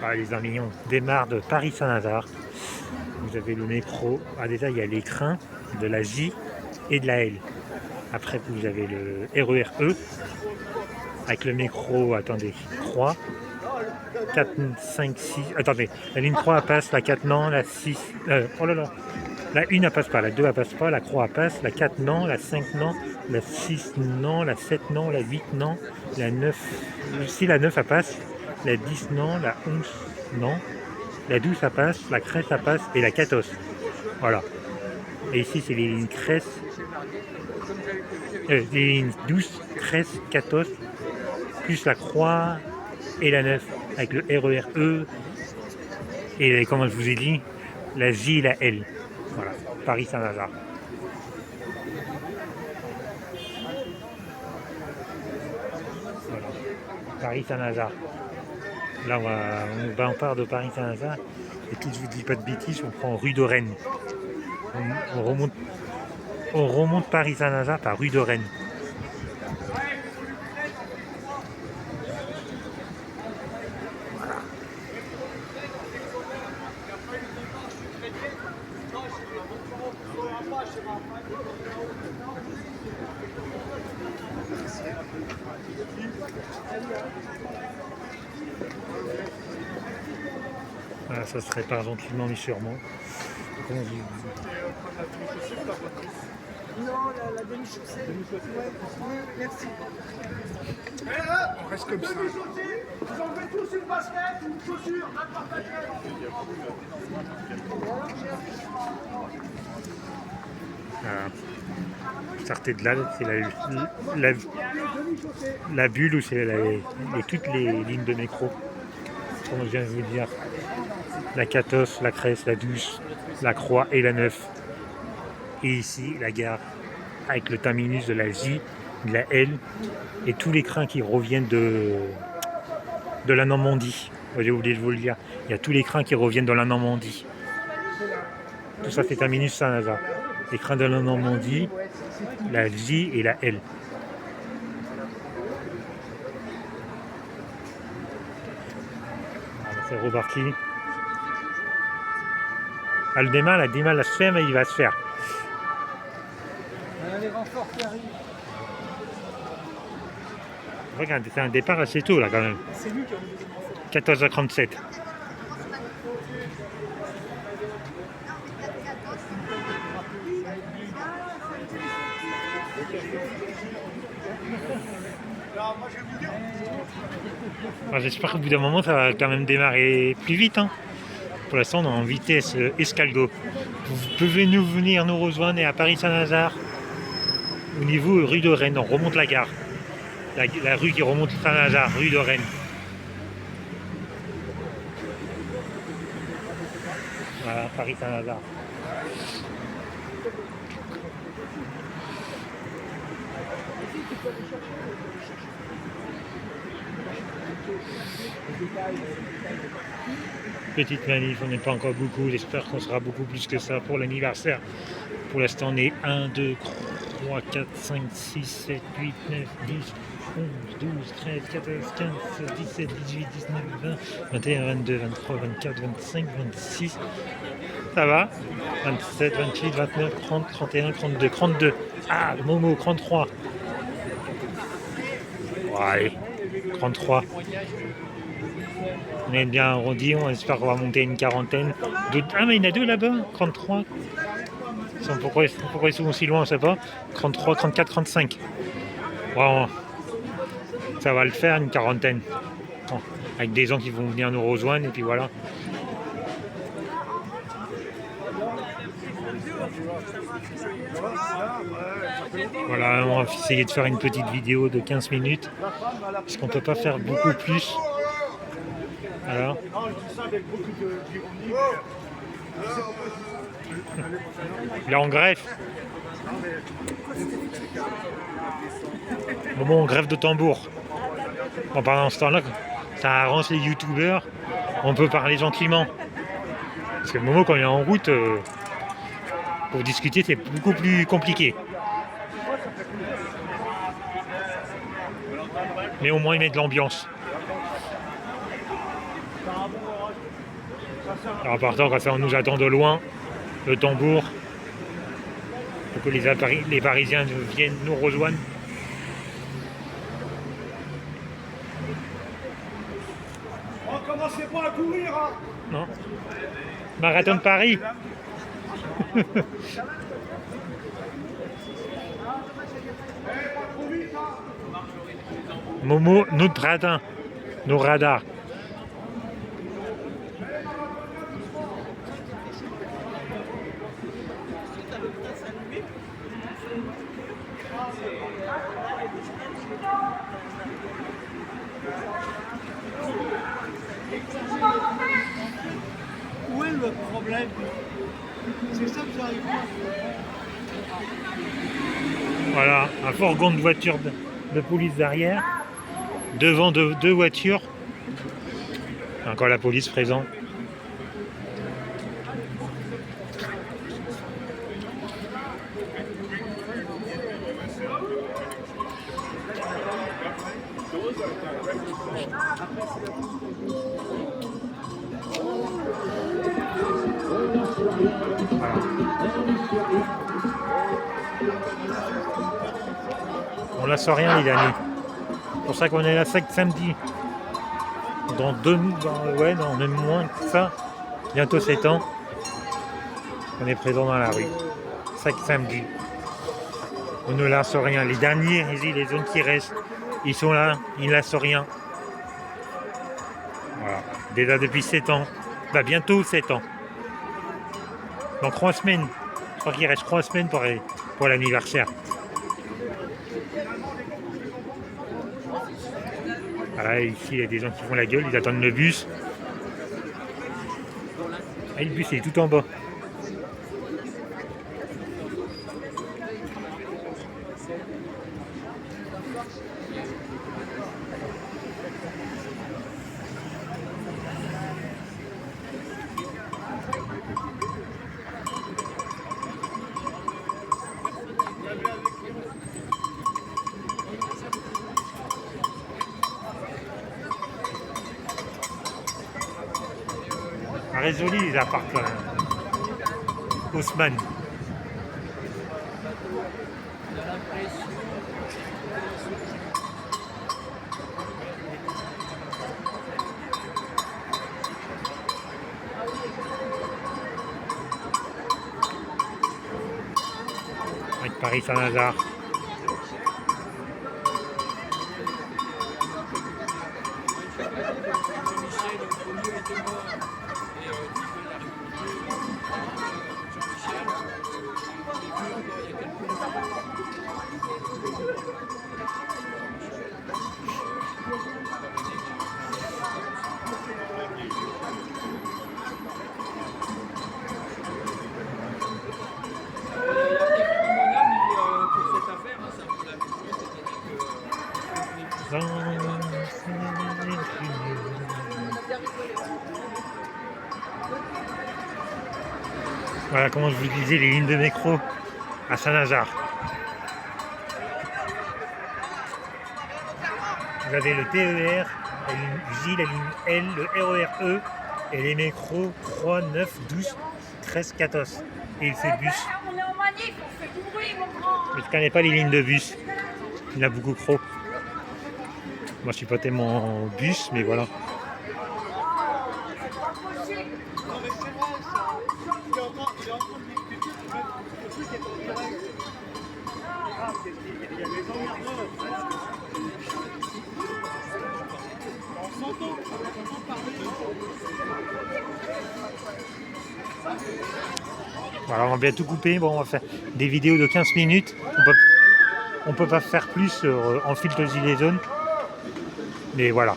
Ah, les amis, on démarre de Paris-Saint-Lazare. Vous avez le métro. Ah, déjà, il y a les trains de la J et de la L. Après, vous avez le RER E avec le métro. Attendez, 3, 4, 5, 6. Attendez, la ligne 3 elle passe, la 4 non, la 6. Oh là là, la 1 elle passe pas, la 2 elle passe pas, la 3 elle passe, la 4 non, la 5 non, la 6 non, la 7 non, la 8 non, la 9. Si la 9 elle passe, la 10 non, la 11 non, la 12 ça passe, la 13 ça passe et la 14. Voilà. Et ici c'est les lignes 13, les lignes 12, 13, 14, plus la croix et la 9 avec le RER E et comme je vous ai dit, la J et la L. Voilà, Paris-Saint-Lazare. Voilà, Paris-Saint-Lazare. Là, on part de Paris-Saint-Lazare et puis je vous dis pas de bêtises, on prend rue de Rennes. On remonte Paris-Saint-Lazare par rue de Rennes. Voilà, ça se répare gentiment mais sûrement. Comment vous... Non, la demi-chaussée. Oui, merci. On reste comme ça. Vous enlevez tous une basket, une chaussure, un porte-papier. Voilà. Sortez de là, c'est la bulle où c'est toutes les lignes de métro. Comme je viens de vous dire, la 14, la 13, la 12, la croix et la 9. Et ici, la gare avec le terminus de la J, de la L et tous les trains qui reviennent de la Normandie. J'ai oublié de vous le dire. Il y a tous les trains qui reviennent de la Normandie. Tout ça, c'est terminus Saint-Lazare. Les trains de la Normandie, la J et la L. Voilà, c'est reparti. Ah, le démarre, la se fait, mais il va se faire. Les renforts qui arrivent. Regarde, c'est un départ assez tôt là quand même. C'est lui qui a enlevé des renforts. 14h37. J'espère qu'au bout d'un moment ça va quand même démarrer plus vite. Hein. Pour l'instant on est en vitesse escalgo. Vous pouvez venir nous rejoindre à Paris-Saint-Lazare. Au niveau rue de Rennes, on remonte la gare. La rue qui remonte Saint-Lazare, rue de Rennes. Voilà, Paris-Saint-Lazare. Petite manif, on n'est pas encore beaucoup, j'espère qu'on sera beaucoup plus que ça pour l'anniversaire. Pour l'instant on est 1, 2, 3, 4, 5, 6, 7, 8, 9, 10, 11, 12, 13, 14, 15, 16, 17, 18, 19, 20, 21, 22, 23, 24, 25, 26. Ça va 27, 28, 29, 30, 31, 32, 32. Ah, le Momo, 33. Bon, allez, 33. On est bien arrondi, on espère qu'on va monter une quarantaine. Ah, mais il y en a deux là-bas, 33. Pourquoi ils sont aussi loin, on ne sait pas. 33, 34, 35. Bon, ça va le faire, une quarantaine. Bon, avec des gens qui vont venir nous rejoindre, et puis voilà. Voilà, on va essayer de faire une petite vidéo de 15 minutes. Parce qu'on ne peut pas faire beaucoup plus. Alors. Il est en greffe. Bon, greffe de tambour. Bon, pendant ce temps-là, ça arrange les youtubeurs. On peut parler gentiment. Parce que le moment quand il est en route, pour discuter, c'est beaucoup plus compliqué. Mais au moins, il met de l'ambiance. En partant, quand ça, on nous attend de loin, le tambour, pour que les Parisiens viennent nous rejoindre. Oh, commencez pas à courir, hein. Non. Marathon de Paris. Eh, pas trop vite, hein. Momo, notre radar. Nos radars. Où est le problème? C'est ça que j'arrive pas. Voilà, un fourgon de voiture de police derrière. Devant deux voitures. Encore la police présente. Voilà. On laisse rien les amis. C'est pour ça qu'on est là samedi. Ouais, non, même moins que ça. Bientôt 7 ans. On est présent dans la rue. Samedi. On ne lâche rien. Les derniers, les zones qui restent, ils sont là, ils ne lâchent rien. Voilà. Déjà depuis 7 ans. Bah, bientôt 7 ans. Dans 3 semaines. Je crois qu'il reste 3 semaines pour l'anniversaire. Voilà, ici, il y a des gens qui font la gueule, ils attendent le bus. Ah, le bus, il est tout en bas. Très joli les apparts quand même. Haussmann. Avec Paris Saint-Lazare. Voilà comment je vous disais les lignes de métro à Saint-Lazare. Vous avez le TER, la ligne J, la ligne L, le RER-E et les métros 3, 9, 12, 13, 14. Et ces bus. On est en manif, on fait du bruit, mon grand. Je ne connais pas les lignes de bus. Il y en a beaucoup trop. Moi je suis pas tellement en bus, mais voilà. C'est pas possible. Non, mais c'est vrai, ça. Il est en train de discuter, le truc est en direct. Ah, il y a des emmerdeurs. On s'entend parler. Voilà, on va bien tout couper. Bon, on va faire des vidéos de 15 minutes. On peut pas faire plus en filtre gilet jaune. Mais voilà.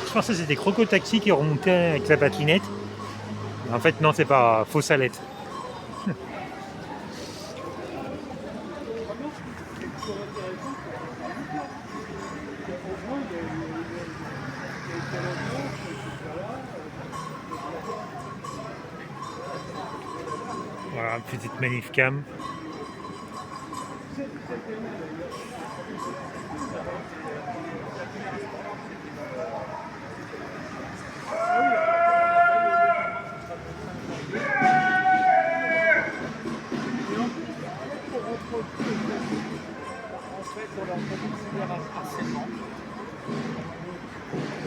Je pensais que c'était Croco Taxi qui remontait avec sa patinette. En fait, non, c'est pas faux salette. Voilà, petite manif cam.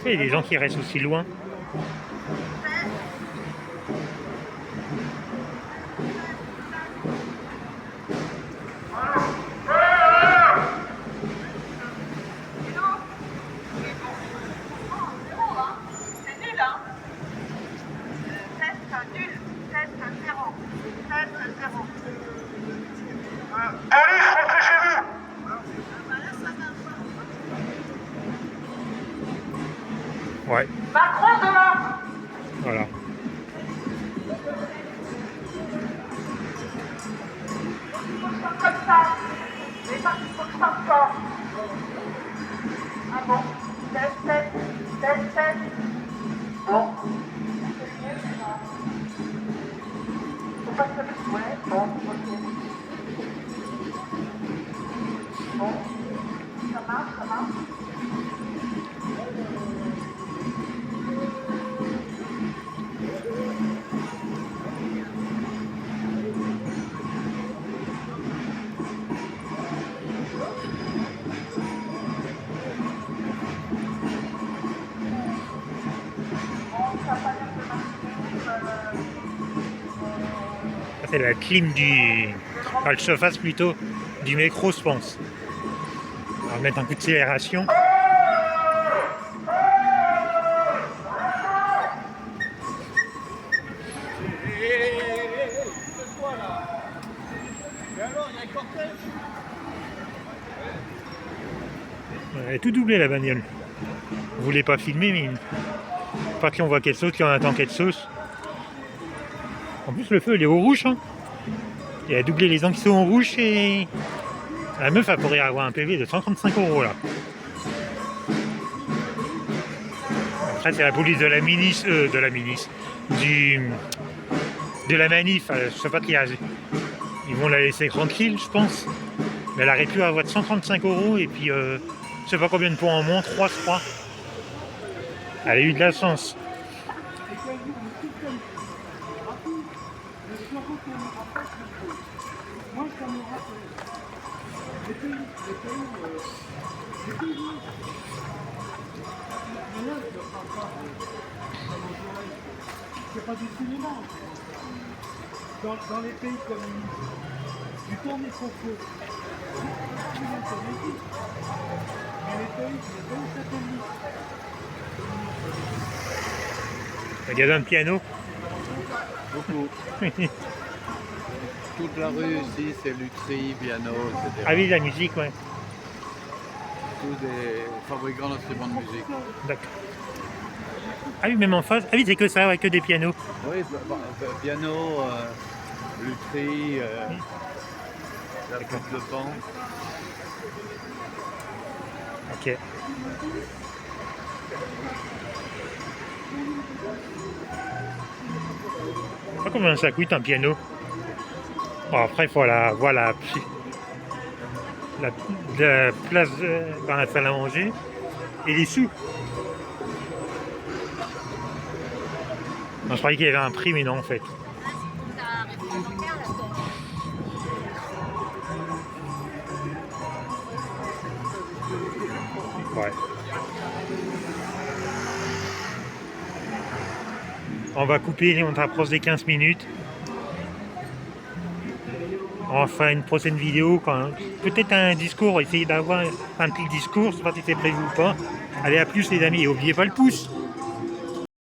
Il y a des gens qui restent aussi loin. Ouais. Macron dehors. Voilà. Comme ça. Mais pas qu'il faut que je fasse fort. Ah bon? Test. Bon. Faut pas que ça... Ouais, bon, ok. Bon. Ça marche. C'est la clim du... Enfin, le chauffage plutôt du métro, je pense. On va mettre un coup d'accélération. Elle est tout doublée la bagnole. Vous voulez pas filmer, mais pas qu'on voit qu'elle saute, qu'on attend qu'elle saute. En plus, le feu, il est au rouge. Hein. Il a doublé les gens qui sont au rouge et la meuf, elle pourrait avoir un PV de 135 € là. Après, c'est la police de la ministre, de la manif. Je sais pas qui a. Ils vont la laisser tranquille, je pense. Mais elle aurait pu avoir 135 € et puis je sais pas combien de points en moins, 3 je crois. Elle a eu de la chance. C'est pas du cinéma. Dans les pays communistes, du tourner son feu. Mais les pays satellites. Regarde un piano. Beaucoup. Toute la rue ici, c'est lutherie, piano, etc. Ah oui, la musique, ouais. Tous des fabricants d'instruments de musique. D'accord. Ah oui, même en face. Ah oui, c'est que ça, ouais, que des pianos. Oui, piano, lutherie, la flûte de pan. Ok. Je sais pas combien ça coûte un piano. Bon, après, il faut la place dans la salle à manger et les sous. Non, je croyais qu'il y avait un prix, mais non, en fait. Ouais. On va couper, on s'approche des 15 minutes. On va faire une prochaine vidéo quand peut-être un discours, essayer d'avoir un petit discours, je sais pas si c'est prévu ou pas. Allez, à plus les amis, et n'oubliez pas le pouce.